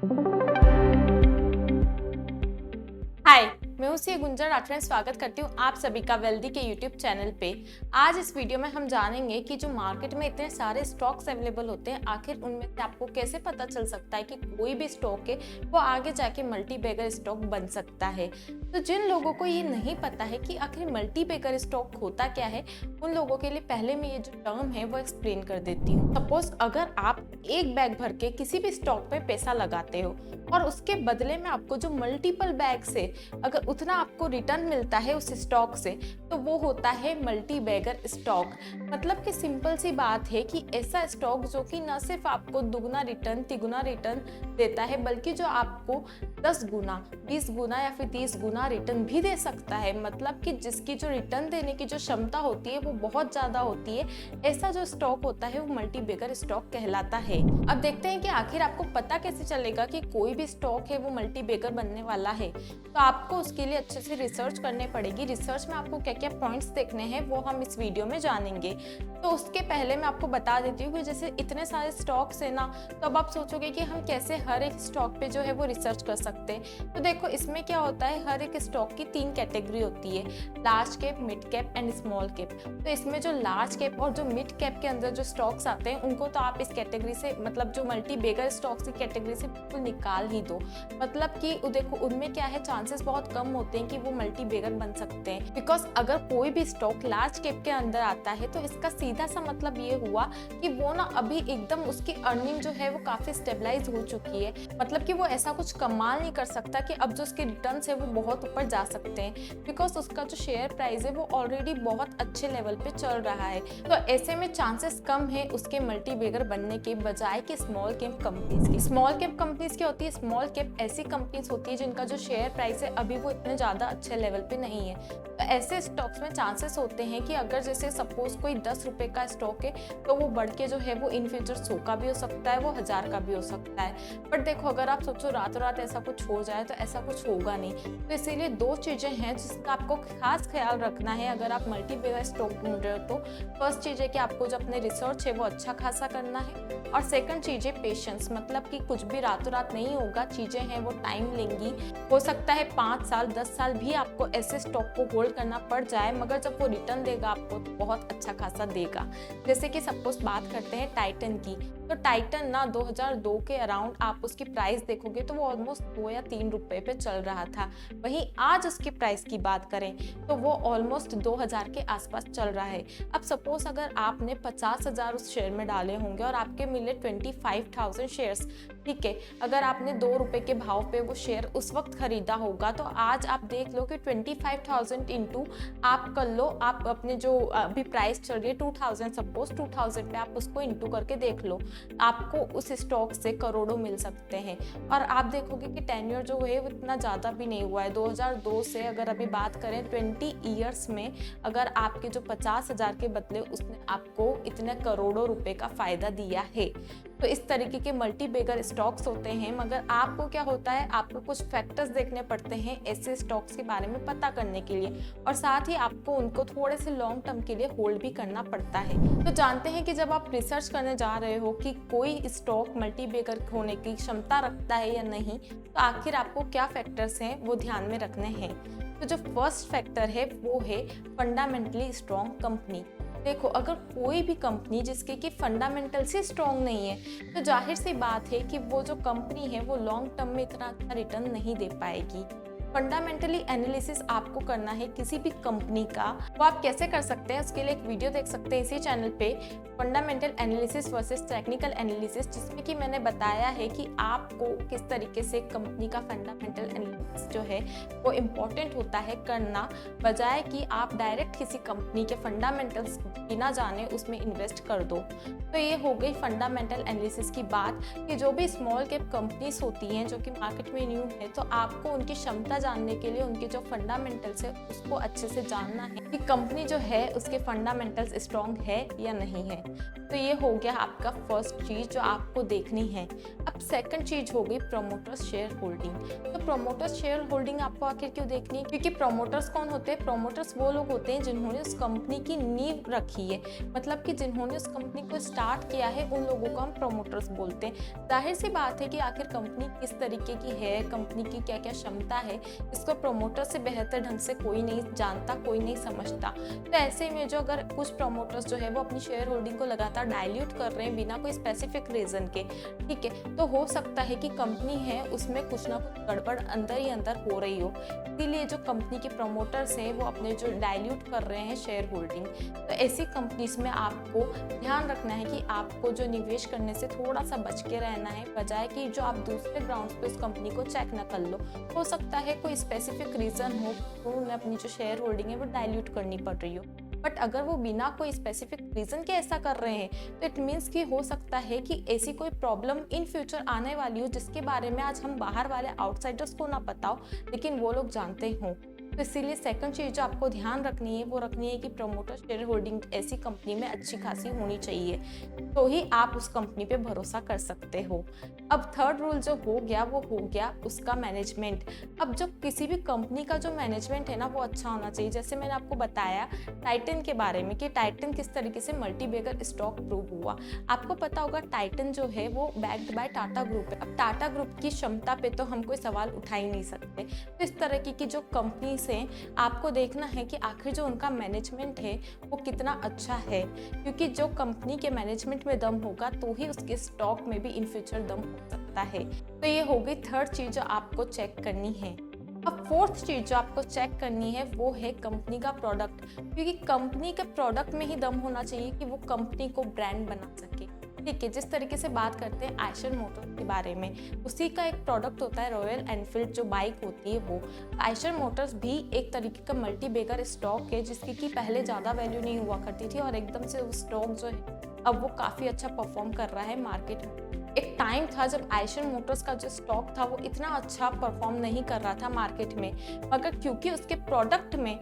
हाय, मैं हूँ सी गुंजर राठौर। स्वागत करती हूँ आप सभी का वेल्दी के यूट्यूब चैनल पे। आज इस वीडियो में हम जानेंगे कि जो मार्केट में इतने सारे स्टॉक्स अवेलेबल होते हैं, आखिर उनमें से आपको कैसे पता चल सकता है कि कोई भी स्टॉक है वो आगे जाके मल्टी बैगर स्टॉक बन सकता है। तो जिन लोगों को ये नहीं पता है कि आखिर मल्टी बैगर स्टॉक होता क्या है, उन लोगों के लिए पहले मैं ये जो टर्म है वो एक्सप्लेन कर देती हूँ। सपोज अगर आप एक बैग भर के किसी भी स्टॉक पे पैसा लगाते हो और उसके बदले में आपको जो मल्टीपल बैग से अगर उतना आपको रिटर्न मिलता है उस स्टॉक से, तो वो होता है मल्टी बैगर स्टॉक। मतलब कि सिंपल सी बात है कि ऐसा स्टॉक जो कि न सिर्फ आपको दुगना रिटर्न तिगुना रिटर्न देता है, बल्कि जो आपको 10 गुना 20 गुना या फिर 30 गुना रिटर्न भी दे सकता है। मतलब कि जिसकी जो रिटर्न देने की जो क्षमता होती है वो बहुत ज़्यादा होती है, ऐसा जो स्टॉक होता है वो मल्टी बैगर स्टॉक कहलाता है। अब देखते हैं कि आखिर आपको पता कैसे चलेगा कि कोई भी स्टॉक है वो मल्टी बैगर बनने वाला है। तो आपको उसके लिए अच्छे से रिसर्च करनी पड़ेगी। रिसर्च में आपको क्या क्या पॉइंट्स देखने हैं वो हम इस वीडियो में जानेंगे। तो उसके पहले मैं आपको बता देती हूँ कि जैसे इतने सारे स्टॉक्स है ना, तो अब आप सोचोगे कि हम कैसे हर एक स्टॉक पे जो है वो रिसर्च कर सकते हैं। तो देखो इसमें क्या होता है, हर एक स्टॉक की 3 कैटेगरी होती है, large cap, mid cap and small cap. तो इसमें जो लार्ज कैप और जो मिड कैप के अंदर जो स्टॉक्स आते हैं उनको तो आप इस कैटेगरी से, मतलब जो मल्टी बैगर स्टॉक्स की कैटेगरी से बिल्कुल निकाल ही दो। मतलब कि देखो उनमें क्या है, चांसेस बहुत कम होते हैं कि वो मल्टी बैगर बन सकते हैं। बिकॉज अगर कोई भी स्टॉक लार्ज कैप के अंदर आता है तो इसका सीधा सा मतलब ये हुआ कि वो ना अभी एकदम उसकी अर्निंग जो है वो काफी स्टेबलाइज हो चुकी है। मतलब कि वो ऐसा कुछ कमाल नहीं कर सकता कि अब जो उसके रिटर्न्स है वो बहुत ऊपर जा सकते हैं, बिकॉज उसका जो शेयर प्राइस है वो ऑलरेडी बहुत अच्छे लेवल पे चल रहा है। तो ऐसे में चांसेस कम है उसके मल्टी बैगर बनने के बजाय कि स्मॉल कैप कंपनीज की। स्मॉल कैप कंपनीज क्या होती है, स्मॉल कैप ऐसी कंपनीज होती है जिनका जो शेयर प्राइस है अभी वो इतने ज्यादा अच्छे लेवल पे नहीं है। तो ऐसे स्टॉक्स में चांसेस होते हैं कि अगर जैसे सपोज कोई 10 रुपए का स्टॉक है तो वो बढ़ के जो है वो इन फ्यूचर 100 का भी हो सकता है, वो 1000 का भी हो सकता है। बट देखो अगर आप सोचो रातों रात ऐसा कुछ हो जाए तो ऐसा कुछ होगा नहीं। तो इसीलिए 2 चीजें हैं जिसका आपको खास ख्याल रखना है अगर आप मल्टी बैगर स्टॉक ढूंढ रहे हो। तो फर्स्ट चीज है कि आपको जो अपने रिसर्च है वो अच्छा खासा करना है, और सेकंड चीज है पेशेंस। मतलब कि कुछ भी रातों रात नहीं होगा, चीजें हैं वो टाइम लेंगी। हो सकता है 5 साल 10 साल भी आपको ऐसे स्टॉक को होल्ड करना पड़ जाए, मगर जब वो रिटर्न देगा आपको तो बहुत अच्छा खासा देगा। जैसे कि सपोज बात करते हैं टाइटन की, तो टाइटन ना 2002 के अराउंड आप उसकी प्राइस देखोगे तो वो ऑलमोस्ट 2 या 3 रुपए पे चल रहा था। वहीं आज उसकी प्राइस की बात करें तो वो ऑलमोस्ट 2000 के आसपास चल रहा है। अब सपोज अगर आपने 50,000 उस शेयर में डाले होंगे और आपके मिले 25,000 शेयर्स, ठीक है। अगर आपने 2 रुपए के भाव पे वो शेयर उस वक्त खरीदा होगा तो आज आप देख लो कि 25,000 इंटू आप कर लो, आप अपने जो अभी प्राइस चल रही है 2000, सपोज 2000 पे आप उसको इंटू करके देख लो, आपको उस स्टॉक से करोड़ों मिल सकते हैं। और आप देखोगे कि टेन्योर जो है वो इतना ज़्यादा भी नहीं हुआ है। 2002 से अगर अभी बात करें 20 ईयर्स में अगर आपके जो 50,000 के बदले उसने आपको इतने करोड़ों रुपए का फायदा दिया है। तो इस तरीके के मल्टी बैगर स्टॉक्स होते हैं। मगर आपको क्या होता है, आपको कुछ फैक्टर्स देखने पड़ते हैं ऐसे स्टॉक्स के बारे में पता करने के लिए, और साथ ही आपको उनको थोड़े से लॉन्ग टर्म के लिए होल्ड भी करना पड़ता है। तो जानते हैं कि जब आप रिसर्च करने जा रहे हो कि कोई स्टॉक मल्टी बैगर होने की क्षमता रखता है या नहीं, तो आखिर आपको क्या फैक्टर्स हैं वो ध्यान में रखने हैं। तो जो फर्स्ट फैक्टर है वो है फंडामेंटली स्ट्रॉन्ग कंपनी। देखो अगर कोई भी कंपनी जिसके की फंडामेंटल से स्ट्रॉन्ग नहीं है तो जाहिर सी बात है कि वो जो कंपनी है वो लॉन्ग टर्म में इतना अच्छा रिटर्न नहीं दे पाएगी। फंडामेंटली एनालिसिस आपको करना है किसी भी कंपनी का। वो आप कैसे कर सकते हैं, उसके लिए एक वीडियो देख सकते हैं इसी चैनल पे, fundamental analysis versus technical analysis, जिसमें कि मैंने बताया है कि आपको किस तरीके से कंपनी का फंडामेंटल एनालिसिस जो है वो इम्पोर्टेंट होता है करना, बजाय कि आप डायरेक्ट किसी कंपनी के फंडामेंटल्स बिना जाने उसमें इन्वेस्ट कर दो। तो ये हो गई फंडामेंटल एनालिसिस की बात कि जो भी स्मॉल कैप कंपनीज होती हैं जो कि मार्केट में न्यू है, तो आपको उनकी क्षमता जानने के लिए उनके जो फंडामेंटल्स है उसको अच्छे से जानना है कि कंपनी जो है उसके फंडामेंटल्स स्ट्रॉन्ग है या नहीं है। तो ये हो गया आपका फर्स्ट चीज़ जो आपको देखनी है। अब सेकंड चीज़ हो गई प्रोमोटर्स शेयर होल्डिंग। तो प्रोमोटर्स शेयर होल्डिंग आपको आखिर क्यों देखनी है? क्योंकि प्रोमोटर्स कौन होते हैं? प्रोमोटर्स वो लोग होते हैं जिन्होंने उस कंपनी की नींव रखी है, मतलब कि जिन्होंने उस कंपनी को स्टार्ट किया है, उन लोगों को हम प्रोमोटर्स बोलते हैं। जाहिर सी बात है कि आखिर कंपनी किस तरीके की है, कंपनी की क्या क्या क्षमता है, इसको प्रोमोटर से बेहतर ढंग से कोई नहीं जानता, कोई नहीं समझता। तो ऐसे में जो अगर कुछ प्रोमोटर्स जो है वो अपनी शेयर होल्डिंग को लगातार डाइल्यूट कर रहे हैं बिना कोई स्पेसिफिक रीजन के, ठीक है, तो हो सकता है कि कंपनी है उसमें कुछ ना कुछ गड़बड़ अंदर ही अंदर हो रही हो। इसीलिए जो कंपनी के प्रोमोटर्स हैं वो अपने जो डाइल्यूट कर रहे हैं शेयर होल्डिंग। तो ऐसी कंपनीज में आपको ध्यान रखना है कि आपको जो निवेश करने से थोड़ा सा बच के रहना है, बजाय कि जो आप दूसरे ग्राउंड्स पे उस कंपनी को चेक न कर लो। हो सकता है कोई स्पेसिफिक रीजन हो तो उन्हें अपनी जो शेयर होल्डिंग है वो डाइल्यूट करनी पड़ रही हो। बट अगर वो बिना कोई स्पेसिफिक रीजन के ऐसा कर रहे हैं तो इट मीन्स कि हो सकता है कि ऐसी कोई प्रॉब्लम इन फ्यूचर आने वाली हो जिसके बारे में आज हम बाहर वाले आउटसाइडर्स को ना पता हो लेकिन वो लोग जानते हों। तो इसीलिए सेकंड चीज़ जो आपको ध्यान रखनी है वो रखनी है कि प्रोमोटर शेयर होल्डिंग ऐसी कंपनी में अच्छी खासी होनी चाहिए, तो ही आप उस कंपनी पे भरोसा कर सकते हो। अब थर्ड रूल जो हो गया वो हो गया उसका मैनेजमेंट। अब जो किसी भी कंपनी का जो मैनेजमेंट है ना वो अच्छा होना चाहिए। जैसे मैंने आपको बताया टाइटन के बारे में कि टाइटन किस तरीके से मल्टीबैगर स्टॉक प्रूव हुआ। आपको पता होगा टाइटन जो है वो बैक्ड बाय टाटा ग्रुप है। अब टाटा ग्रुप की क्षमता पे तो हम कोई सवाल उठा ही नहीं सकते। तो इस तरह की जो कंपनी से आपको देखना है कि आखिर जो उनका मैनेजमेंट है वो कितना अच्छा है, क्योंकि जो कंपनी के मैनेजमेंट में दम होगा तो ही उसके स्टॉक में भी इन फ्यूचर दम हो सकता है। तो ये हो गई थर्ड चीज़ जो आपको चेक करनी है। अब फोर्थ चीज़ जो आपको चेक करनी है वो है कंपनी का प्रोडक्ट, क्योंकि कंपनी के प्रोडक्ट में ही दम होना चाहिए कि वो कंपनी को ब्रांड बना सके। ठीक है, जिस तरीके से बात करते हैं आयशर मोटर्स के बारे में, उसी का एक प्रोडक्ट होता है रॉयल एनफील्ड जो बाइक होती है वो। आयशर मोटर्स भी एक तरीके का मल्टीबैगर स्टॉक है जिसकी कि पहले ज़्यादा वैल्यू नहीं हुआ करती थी और एकदम से वो स्टॉक जो है अब वो काफ़ी अच्छा परफॉर्म कर रहा है मार्केट में। एक टाइम था जब आयशर मोटर्स का जो स्टॉक था वो इतना अच्छा परफॉर्म नहीं कर रहा था मार्केट में, मगर क्योंकि उसके प्रोडक्ट में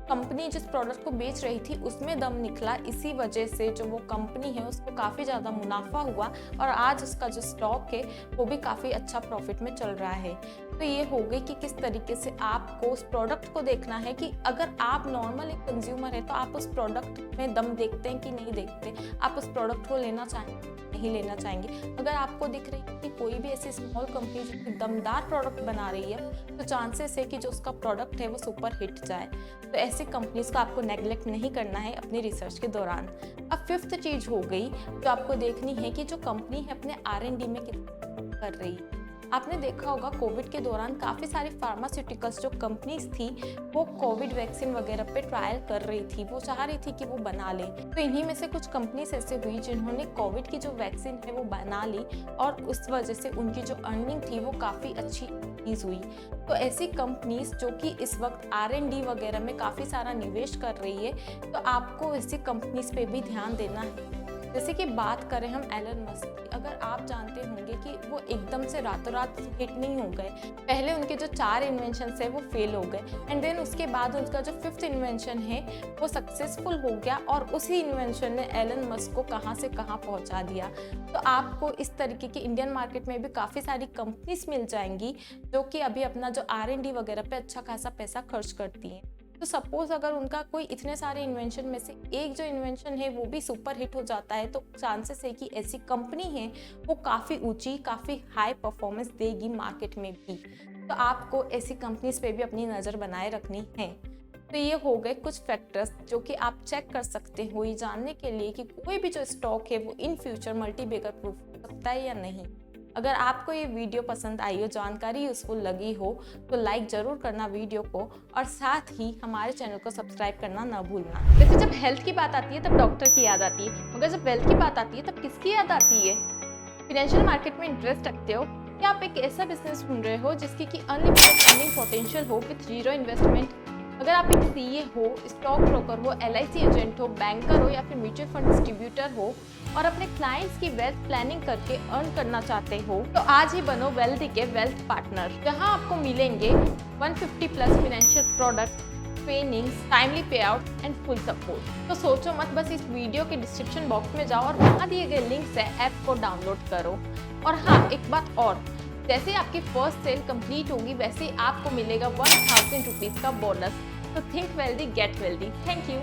कंपनी जिस प्रोडक्ट को बेच रही थी उसमें दम निकला, इसी वजह से जो वो कंपनी है उसको काफ़ी ज़्यादा मुनाफा हुआ और आज उसका जो स्टॉक है वो भी काफ़ी अच्छा प्रॉफिट में चल रहा है। तो ये हो गई कि किस तरीके से आपको उस प्रोडक्ट को देखना है कि अगर आप नॉर्मल एक कंज्यूमर है तो आप उस प्रोडक्ट में दम देखते हैं कि नहीं देखते, आप उस प्रोडक्ट को लेना चाहेंगे नहीं लेना चाहेंगे। अगर आपको दिख रही है कि कोई भी ऐसी स्मॉल कंपनी जो कि दमदार प्रोडक्ट बना रही है तो चांसेस है कि जो उसका प्रोडक्ट है वो सुपर हिट जाए। तो ऐसी कंपनीज को आपको नेग्लेक्ट नहीं करना है अपनी रिसर्च के दौरान। अब फिफ्थ चीज़ हो गई जो आपको देखनी है कि जो कंपनी है अपने R&D में कितना कर रही है। आपने देखा होगा कोविड के दौरान काफ़ी सारी फार्मास्यूटिकल्स जो कंपनीज थी वो कोविड वैक्सीन वगैरह पे ट्रायल कर रही थी, वो चाह रही थी कि वो बना ले। तो इन्हीं में से कुछ कंपनीज ऐसे हुई जिन्होंने कोविड की जो वैक्सीन है वो बना ली और उस वजह से उनकी जो अर्निंग थी वो काफ़ी अच्छी इंक्रीज हुई। तो ऐसी कंपनीज जो कि इस वक्त R&D वगैरह में काफ़ी सारा निवेश कर रही है, तो आपको ऐसी कंपनीज पे भी ध्यान देना है। जैसे कि बात करें हम एलन मस्क की, अगर आप जानते होंगे कि वो एकदम से रातों रात हिट नहीं हो गए। पहले उनके जो 4 इन्वेंशन है वो फेल हो गए एंड देन उसके बाद उनका जो 5th इन्वेंशन है वो सक्सेसफुल हो गया और उसी इन्वेंशन ने एलन मस्क को कहाँ से कहाँ पहुँचा दिया। तो आपको इस तरीके की इंडियन मार्केट में भी काफ़ी सारी कंपनीज मिल जाएंगी जो कि अभी अपना जो R&D वगैरह पे अच्छा खासा पैसा खर्च करती हैं। तो सपोज अगर उनका कोई इतने सारे इन्वेंशन में से एक जो इन्वेंशन है वो भी सुपर हिट हो जाता है तो चांसेस है कि ऐसी कंपनी है वो काफ़ी ऊंची, काफ़ी हाई परफॉर्मेंस देगी मार्केट में भी। तो आपको ऐसी कंपनीज पे भी अपनी नज़र बनाए रखनी है। तो ये हो गए कुछ फैक्टर्स जो कि आप चेक कर सकते हो ये जानने के लिए कि कोई भी जो स्टॉक है वो इन फ्यूचर मल्टीबैगर प्रूफ हो सकता है या नहीं। अगर आपको ये वीडियो पसंद आई हो, जानकारी यूजफुल लगी हो तो लाइक ज़रूर करना वीडियो को और साथ ही हमारे चैनल को सब्सक्राइब करना ना भूलना। वैसे जब हेल्थ की बात आती है तब डॉक्टर की याद आती है, मगर जब वेल्थ की बात आती है तब किसकी याद आती है? फाइनेंशियल मार्केट में इंटरेस्ट रखते हो या आप एक ऐसा बिजनेस ढूंढ रहे हो जिसकी कि अनलिमिटेड अर्निंग पोटेंशियल हो विथ जीरो इन्वेस्टमेंट? अगर आप एक CA हो, स्टॉक ब्रोकर हो, LIC एजेंट हो, बैंकर हो या फिर म्यूचुअल फंड डिस्ट्रीब्यूटर हो और अपने क्लाइंट्स की वेल्थ प्लानिंग करके अर्न करना चाहते हो तो आज ही बनो वेल्दी के वेल्थ पार्टनर, जहां आपको मिलेंगे 150 plus financial product, trainings, timely पे आउट एंड फुल सपोर्ट। तो सोचो मत, बस इस वीडियो के डिस्क्रिप्शन बॉक्स में जाओ और वहाँ दिए गए लिंक से ऐप को डाउनलोड करो। और हाँ, एक बात और, जैसे आपकी फर्स्ट सेल कंप्लीट होगी वैसे ही आपको मिलेगा 1000 रुपीज़ का बोनस। तो think wealthy, get wealthy. Thank you.